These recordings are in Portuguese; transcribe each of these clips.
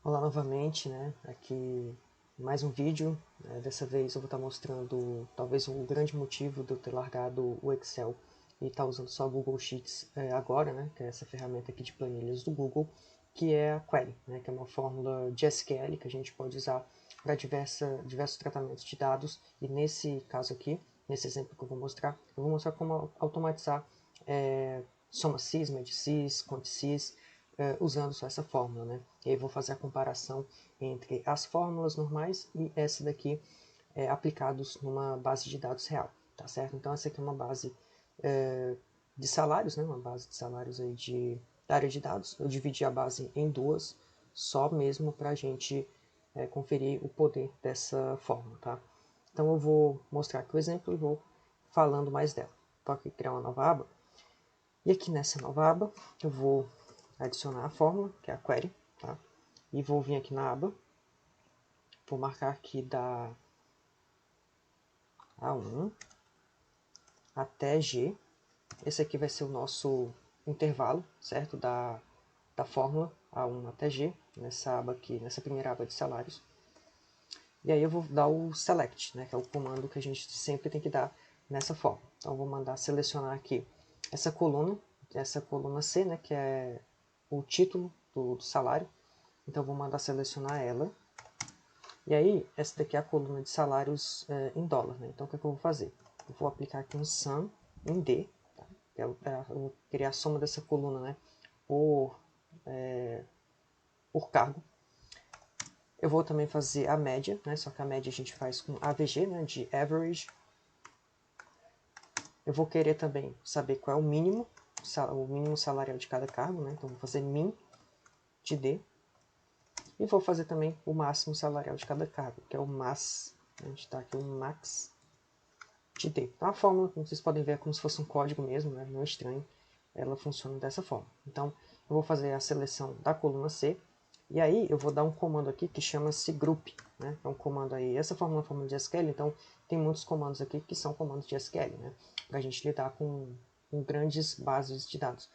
Olá novamente, né? Aqui mais um vídeo. Dessa vez eu vou estar mostrando talvez um grande motivo de eu ter largado o Excel e estar usando só o Google Sheets agora, né? Que é essa ferramenta aqui de planilhas do Google, que é a Query, né? Que é uma fórmula de SQL que a gente pode usar para diversos tratamentos de dados. E nesse caso aqui, nesse exemplo que eu vou mostrar como automatizar soma sys, med sys, cont sys, usando só essa fórmula, né? E aí vou fazer a comparação entre as fórmulas normais e essa daqui aplicados numa base de dados real, tá certo? Então essa aqui é uma base de salários, né? Uma base de salários aí da área de dados. Eu dividi a base em duas, só mesmo para a gente conferir o poder dessa fórmula, tá? Então eu vou mostrar aqui o exemplo e vou falando mais dela. Vou aqui criar uma nova aba. E aqui nessa nova aba eu vou adicionar a fórmula, que é a query, tá? E vou vir aqui na aba, vou marcar aqui da A1 até G. Esse aqui vai ser o nosso intervalo, certo? Da fórmula A1 até G, nessa aba aqui, nessa primeira aba de salários. E aí eu vou dar o select, né, que é o comando que a gente sempre tem que dar nessa forma. Então eu vou mandar selecionar aqui essa coluna C, né, que é o título do salário. Então eu vou mandar selecionar ela. E aí, essa daqui é a coluna de salários em dólar, né? Então o que eu vou fazer? Eu vou aplicar aqui um sum em D, tá? Eu vou criar a soma dessa coluna, né, por cargo. Eu vou também fazer a média, né? Só que a média a gente faz com AVG, né? De average. Eu vou querer também saber qual é o mínimo salarial de cada cargo, né? Então vou fazer min de D. E vou fazer também o máximo salarial de cada cargo, que é o max. A gente está aqui o max de D. Então a fórmula, como vocês podem ver, é como se fosse um código mesmo, né? Não é estranho. Ela funciona dessa forma. Então eu vou fazer a seleção da coluna C. E aí eu vou dar um comando aqui que chama-se group, né? É um comando aí, essa fórmula é uma fórmula de SQL, então tem muitos comandos aqui que são comandos de SQL, né? Para a gente lidar com grandes bases de dados.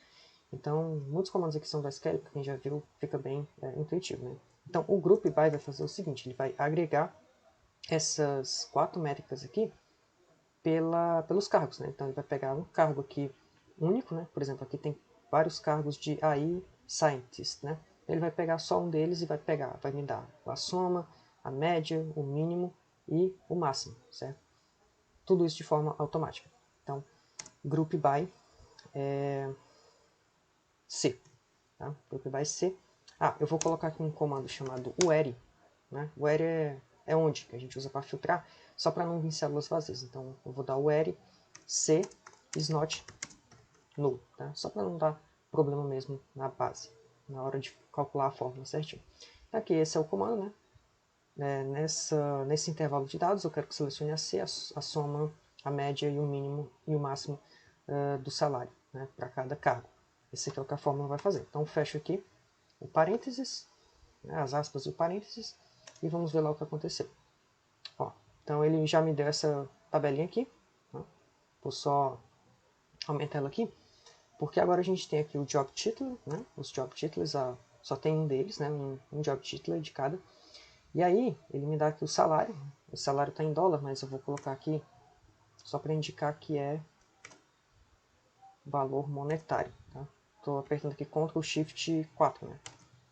Então, muitos comandos aqui são do SQL, para quem já viu, fica bem intuitivo, né? Então, o group by vai fazer o seguinte, ele vai agregar essas 4 métricas aqui pelos cargos, né? Então, ele vai pegar um cargo aqui único, né? Por exemplo, aqui tem vários cargos de AI Scientist, né? Ele vai pegar só um deles e vai me dar a soma, a média, o mínimo e o máximo, certo? Tudo isso de forma automática. Então, group by C, tá? Group by C. Eu vou colocar aqui um comando chamado UERI, né? UERI é onde que a gente usa para filtrar, só para não vir células vazias. Então, eu vou dar UERI C is not null, tá? Só para não dar problema mesmo na base, na hora de calcular a fórmula certinho. Aqui, esse é o comando, né? Nesse intervalo de dados, eu quero que selecione a C, a soma, a média e o mínimo e o máximo do salário, né, para cada cargo. Esse aqui é o que a fórmula vai fazer. Então, fecho aqui o parênteses, né, as aspas e o parênteses, e vamos ver lá o que aconteceu. Ó, então, ele já me deu essa tabelinha aqui. Né? Vou só aumentar ela aqui, porque agora a gente tem aqui o job title, né? Os job titles, só tem um deles, né? Um job title de cada. E aí, ele me dá aqui o salário está em dólar, mas eu vou colocar aqui só para indicar que é valor monetário. Estou apertando aqui Ctrl Shift 4, né?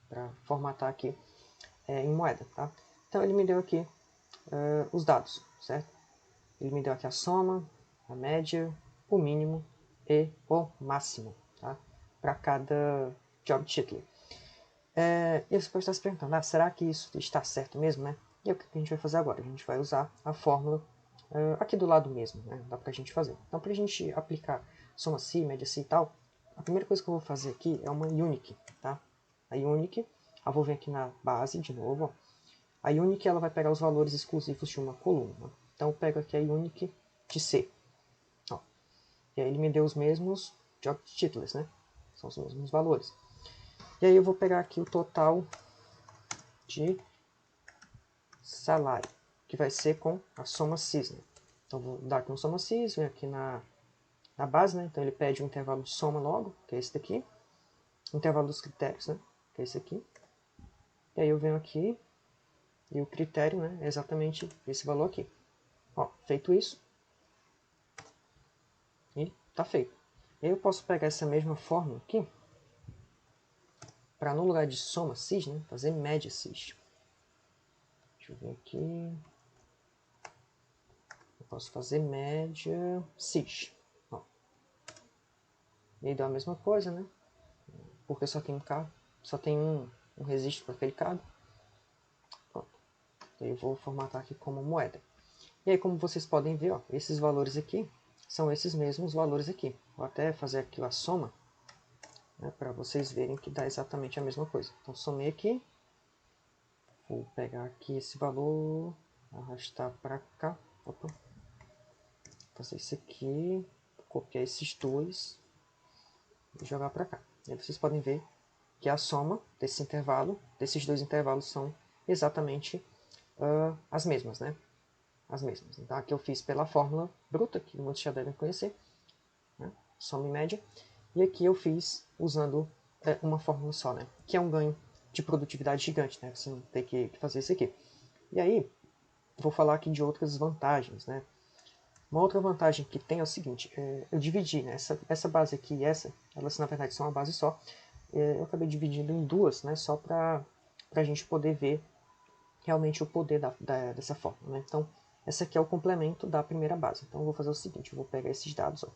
Para formatar aqui em moeda, tá? Então ele me deu aqui os dados, certo? Ele me deu aqui a soma, a média, o mínimo e o máximo, tá? Para cada job title. E você pode estar se perguntando, será que isso está certo mesmo, né? E é o que a gente vai fazer agora? A gente vai usar a fórmula aqui do lado mesmo, né? Dá pra gente fazer. Então, pra gente aplicar soma si, média si e tal, a primeira coisa que eu vou fazer aqui é uma unique, tá? A unique, eu vou vir aqui na base de novo, ó. A unique, ela vai pegar os valores exclusivos de uma coluna. Então, eu pego aqui a unique de C. Ó. E aí ele me deu os mesmos job titles, né? São os mesmos valores. E aí eu vou pegar aqui o total de salário, que vai ser com a soma sys, né? Então vou dar aqui um soma sys, vem aqui na base, né? Então ele pede um intervalo de soma logo, que é esse daqui, o intervalo dos critérios, né? Que é esse aqui. E aí eu venho aqui, e o critério, né, é exatamente esse valor aqui. Ó, feito isso, e tá feito. E aí eu posso pegar essa mesma fórmula aqui, para no lugar de soma cis, né, fazer média cis. Deixa eu ver aqui. Eu posso fazer média cis. Ó. E aí dá a mesma coisa, né? Porque só tem um cabo, só tem um registro para aquele cabo. Pronto. Eu vou formatar aqui como moeda. E aí, como vocês podem ver, ó, esses valores aqui são esses mesmos valores aqui. Vou até fazer aqui a soma, né, para vocês verem que dá exatamente a mesma coisa. Então, somei aqui. Vou pegar aqui esse valor, arrastar para cá. Opa. Fazer isso aqui, copiar esses dois e jogar para cá. E aí vocês podem ver que a soma desse intervalo, desses dois intervalos, são exatamente as mesmas, né? As mesmas. Então aqui eu fiz pela fórmula bruta, que muitos já devem conhecer, né? Soma e média. E aqui eu fiz usando uma fórmula só, né? Que é um ganho de produtividade gigante, né? Você não tem que fazer isso aqui. E aí, vou falar aqui de outras vantagens, né? Uma outra vantagem que tem é o seguinte, eu dividi, né, essa base aqui e essa, elas na verdade são uma base só, eu acabei dividindo em duas, né, só para a gente poder ver realmente o poder dessa forma. Né? Então, essa aqui é o complemento da primeira base. Então, eu vou fazer o seguinte, eu vou pegar esses dados, ó.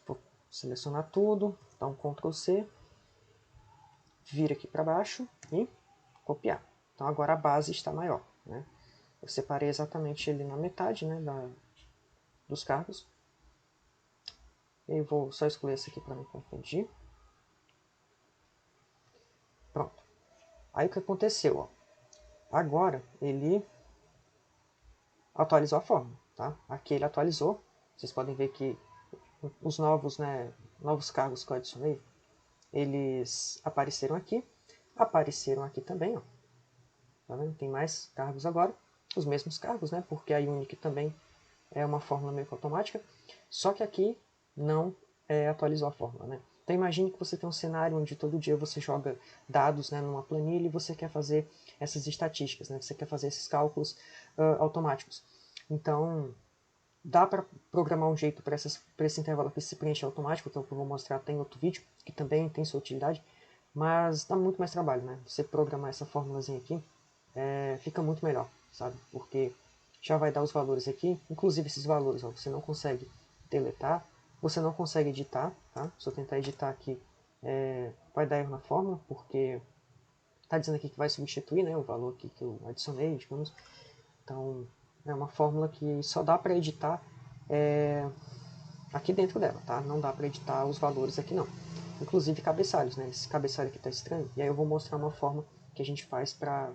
Vou selecionar tudo, dar um Ctrl C, vir aqui para baixo e copiar. Então, agora a base está maior, né? Eu separei exatamente ele na metade, né, dos cargos. Eu vou só excluir esse aqui para não confundir. Pronto. Aí o que aconteceu? Ó? Agora ele atualizou a forma. Tá? Aqui ele atualizou. Vocês podem ver que os novos cargos que eu adicionei, eles apareceram aqui também. Ó. Tá vendo? Tem mais cargos agora. Os mesmos cargos, né? Porque a Unique também é uma fórmula meio que automática. Só que aqui não atualizou a fórmula, né? Então imagine que você tem um cenário onde todo dia você joga dados, né, numa planilha e você quer fazer essas estatísticas, né? Você quer fazer esses cálculos automáticos. Então dá para programar um jeito para esse intervalo aqui se preencher automático, então eu vou mostrar até em outro vídeo, que também tem sua utilidade, mas dá muito mais trabalho, né? Você programar essa formulazinha aqui fica muito melhor, sabe? Porque já vai dar os valores aqui, inclusive esses valores, ó, você não consegue deletar, você não consegue editar, tá? Se eu tentar editar aqui, vai dar erro na fórmula, porque está dizendo aqui que vai substituir, né, o valor aqui que eu adicionei, digamos. Então, é uma fórmula que só dá para editar aqui dentro dela, tá? Não dá para editar os valores aqui não. Inclusive cabeçalhos, né? Esse cabeçalho aqui está estranho, e aí eu vou mostrar uma forma que a gente faz para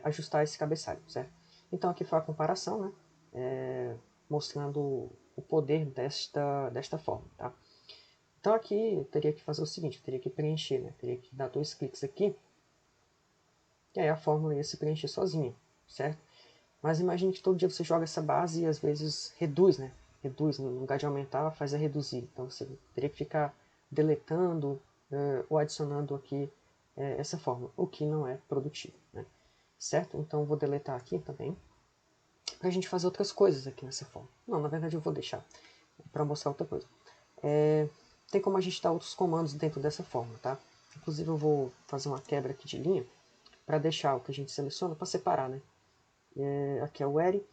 ajustar esse cabeçalho, certo? Então aqui foi a comparação, né? Mostrando o poder desta forma, tá? Então aqui eu teria que fazer o seguinte, eu teria que preencher, né? Eu teria que dar 2 cliques aqui, e aí a fórmula ia se preencher sozinha, certo? Mas imagine que todo dia você joga essa base e às vezes reduz, né? Reduz, no lugar de aumentar, faz a reduzir. Então você teria que ficar deletando ou adicionando aqui essa fórmula, o que não é produtivo, né? Certo? Então eu vou deletar aqui também, para a gente fazer outras coisas aqui nessa forma. Não, na verdade eu vou deixar para mostrar outra coisa. Tem como a gente dar outros comandos dentro dessa forma, tá? Inclusive eu vou fazer uma quebra aqui de linha para deixar o que a gente seleciona para separar, né? Aqui é o Eri.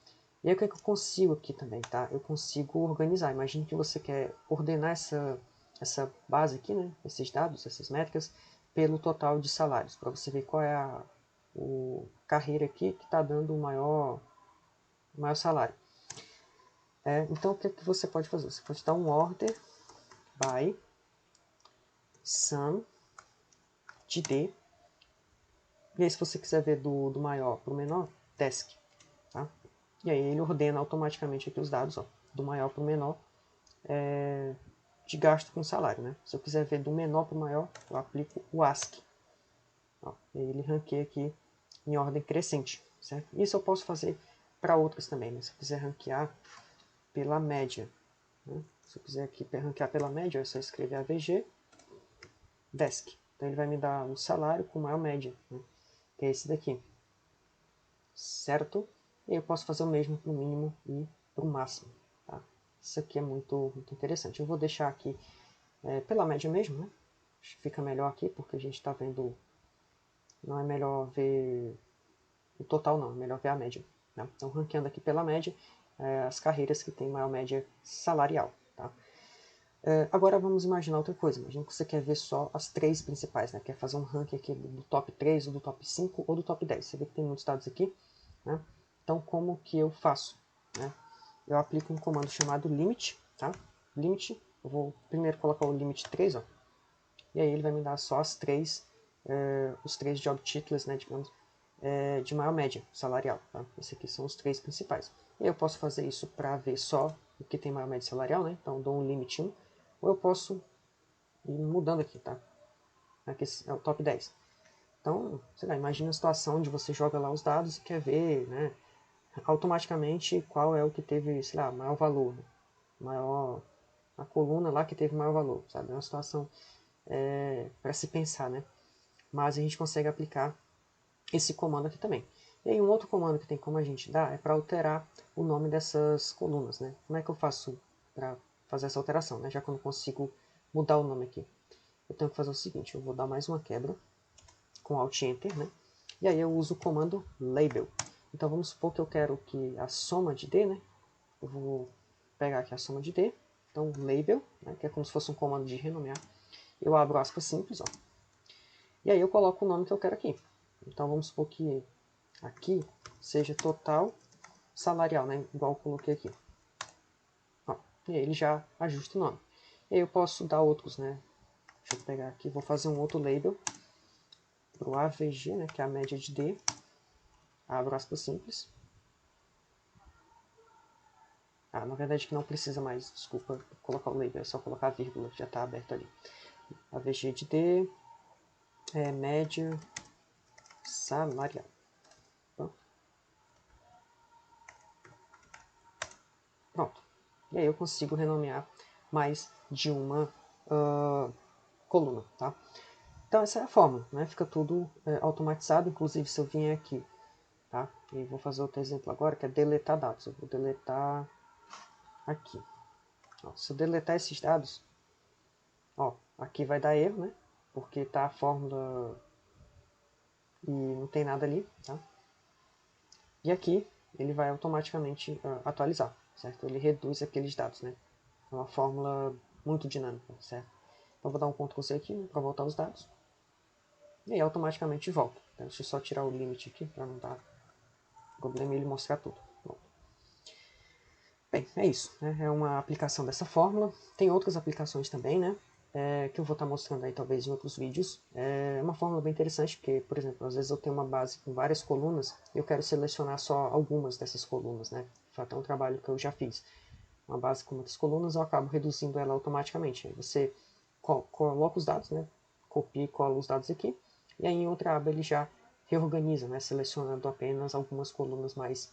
E aí o que, é que eu consigo aqui também, tá? Eu consigo organizar. Imagine que você quer ordenar essa base aqui, né? Esses dados, essas métricas, pelo total de salários, para você ver qual é a carreira aqui que está dando o maior salário. Então o que, é que você pode fazer? Você pode dar um order by sum de D. E aí se você quiser ver do maior para o menor, desk. Tá? E aí ele ordena automaticamente aqui os dados, ó, do maior para o menor, de gasto com salário. Né? Se eu quiser ver do menor para o maior, eu aplico o ASCII. Ó, e aí ele ranqueia aqui em ordem crescente. Certo? Isso eu posso fazer para outras também. Né? Se eu quiser ranquear pela média. Né? Se eu quiser aqui ranquear pela média, é só escrever AVG, desk. Então ele vai me dar o salário com maior média, né? Que é esse daqui. Certo? E eu posso fazer o mesmo para o mínimo e para o máximo. Tá? Isso aqui é muito interessante. Eu vou deixar aqui pela média mesmo, né? Acho que fica melhor aqui, porque a gente está vendo... Não é melhor ver o total, não. É melhor ver a média. Tá? Então, ranqueando aqui pela média, as carreiras que têm maior média salarial. Tá? Agora vamos imaginar outra coisa. Imagina que você quer ver só as 3 principais, né? Quer fazer um ranking aqui do top 3, ou do top 5, ou do top 10. Você vê que tem muitos dados aqui, né? Então, como que eu faço? Né? Eu aplico um comando chamado limit, tá? Limit, eu vou primeiro colocar o limit 3, ó. E aí ele vai me dar só as 3, os 3 job titles, né, digamos, de maior média salarial, tá? Esses aqui são os 3 principais. E aí eu posso fazer isso para ver só o que tem maior média salarial, né? Então eu dou um limit 1, ou eu posso ir mudando aqui, tá? Aqui é o top 10. Então, sei lá, imagina a situação onde você joga lá os dados e quer ver, né, automaticamente qual é o que teve, sei lá, maior valor, né? Maior, a coluna lá que teve maior valor, sabe? É uma situação para se pensar, né? Mas a gente consegue aplicar esse comando aqui também. E aí um outro comando que tem como a gente dar é para alterar o nome dessas colunas, né? Como é que eu faço para fazer essa alteração, né? Já que eu não consigo mudar o nome aqui. Eu tenho que fazer o seguinte, eu vou dar mais uma quebra com Alt Enter, né? E aí eu uso o comando label. Então vamos supor que eu quero que a soma de D, né? Eu vou pegar aqui a soma de D, então label, né? Que é como se fosse um comando de renomear. Eu abro aspas simples, ó. E aí eu coloco o nome que eu quero aqui. Então vamos supor que aqui seja total salarial, né? Igual eu coloquei aqui. Ó, e aí ele já ajusta o nome. E aí eu posso dar outros, né? Deixa eu pegar aqui, vou fazer um outro label para o AVG, né? Que é a média de D. Abro aspas simples. Ah, na verdade que não precisa mais, desculpa, colocar o label, é só colocar a vírgula, já está aberto ali. AVG de D, média salarial. Pronto. E aí eu consigo renomear mais de uma coluna, tá? Então essa é a fórmula, né? Fica tudo automatizado, inclusive se eu vier aqui, tá? E vou fazer outro exemplo agora, que é deletar dados. Eu vou deletar aqui. Ó, se eu deletar esses dados, ó, aqui vai dar erro, né? Porque tá a fórmula e não tem nada ali, tá? E aqui ele vai automaticamente atualizar, certo? Ele reduz aqueles dados, né? É uma fórmula muito dinâmica, certo? Então vou dar um Ctrl C aqui, né, para voltar os dados. E aí automaticamente volta. Então, deixa eu só tirar o limite aqui para não dar problema ele mostrar tudo. Bom. Bem, é isso. Né? É uma aplicação dessa fórmula. Tem outras aplicações também, né? Que eu vou estar mostrando aí talvez em outros vídeos. É uma fórmula bem interessante, porque, por exemplo, às vezes eu tenho uma base com várias colunas e eu quero selecionar só algumas dessas colunas, né? Foi até um trabalho que eu já fiz. Uma base com muitas colunas, eu acabo reduzindo ela automaticamente. Aí você coloca os dados, né? Copia e cola os dados aqui, e aí em outra aba ele já reorganiza, né? Selecionando apenas algumas colunas mais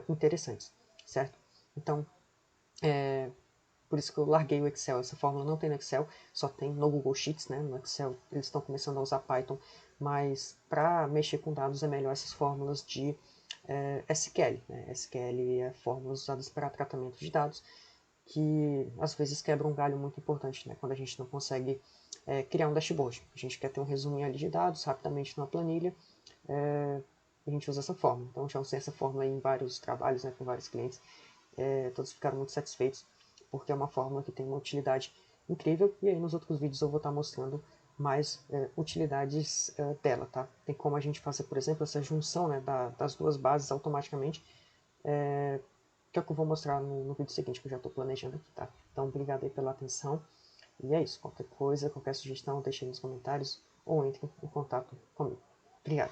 interessantes, certo? Então, por isso que eu larguei o Excel. Essa fórmula não tem no Excel, só tem no Google Sheets, né? No Excel eles estão começando a usar Python, mas para mexer com dados é melhor essas fórmulas de SQL. Né? SQL é fórmulas usadas para tratamento de dados, que às vezes quebram um galho muito importante, né? Quando a gente não consegue criar um dashboard. A gente quer ter um resuminho ali de dados rapidamente numa planilha, a gente usa essa fórmula. Então já usei essa fórmula em vários trabalhos, né, com vários clientes, todos ficaram muito satisfeitos, porque é uma fórmula que tem uma utilidade incrível, e aí nos outros vídeos eu vou estar mostrando mais utilidades dela, tá? Tem como a gente fazer, por exemplo, essa junção, né, das duas bases automaticamente, que é o que eu vou mostrar no vídeo seguinte, que eu já estou planejando aqui, tá? Então, obrigado aí pela atenção, e é isso. Qualquer coisa, qualquer sugestão, deixe aí nos comentários, ou entre em contato comigo. Obrigado.